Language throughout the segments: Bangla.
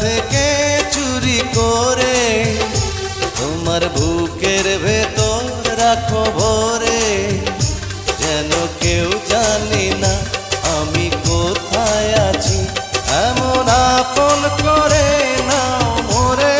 থেকে চুরি করে তোমার বুকের ভেতর রাখো ভরে, যেন কেউ জানি না আমি কোথায় আছি, এমন আপন করে নাও মোরে।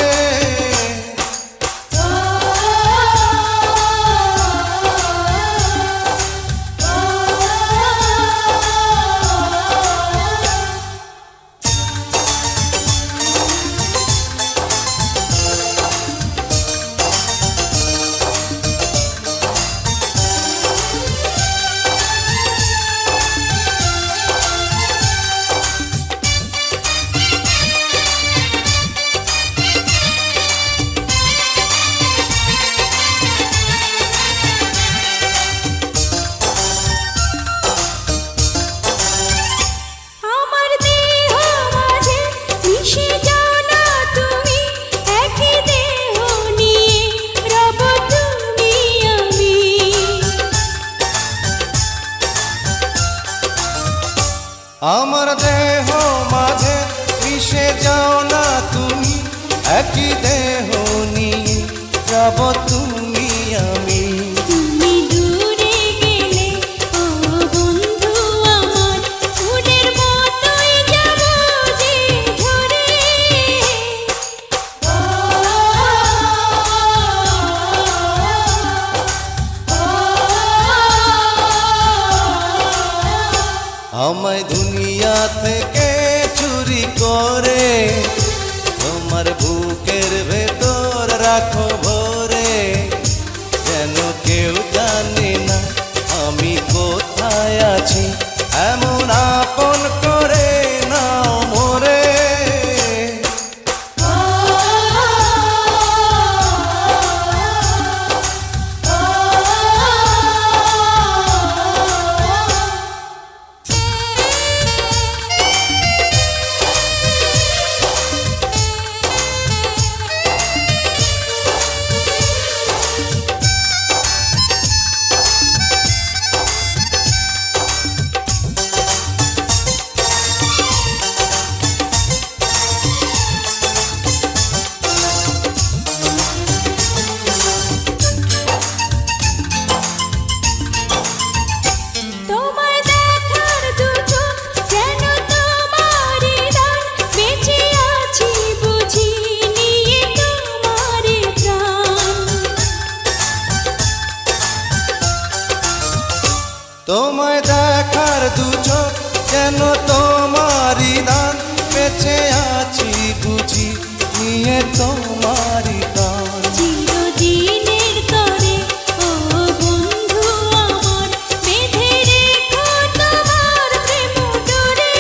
আমার দেহ মাঝে মিশে যাও না তুমি, একই দেহ নিয়ে যাব তুমি আমি। তুমি দূরে গেলে ও বন্ধু আমার, ফুলের মতোই যাব যে ঝরে। আমায় দুনিয়া থেকে চুরি করে তোমার বুকের ভেতর রাখো ভরে, যেন কেউ জানি না আমি কোথায় আছি, এমন আপন করে নাও মোরে। তোমায় দেখার দু চোখ যেন তোমারই দান, বেঁচে আছি বুঝি নিয়ে তোমারই প্রাণ। চিরদিনের তরে ও বন্ধু আমার, বেঁধে রেখো তোমার প্রেম ডোরে।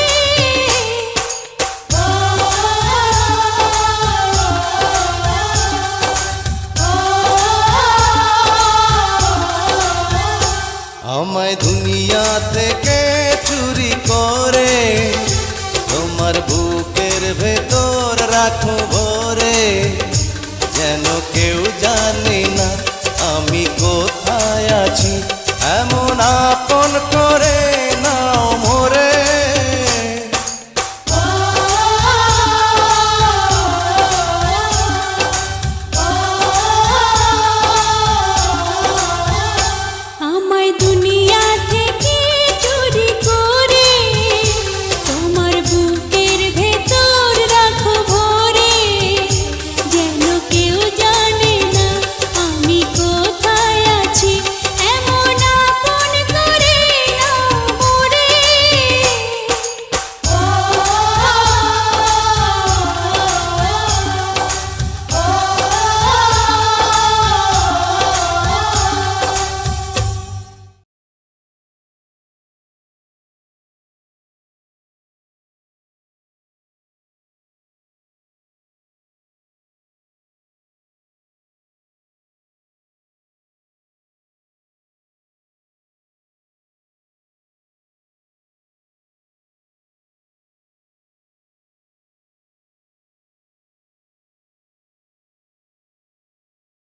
আমায় দুনিয়া থেকে চুরি করে তোমার বুকের ভেতর রাখো ভরে, যেন কেউ জানি না আমি কোথায় আছি, এমন আপন করে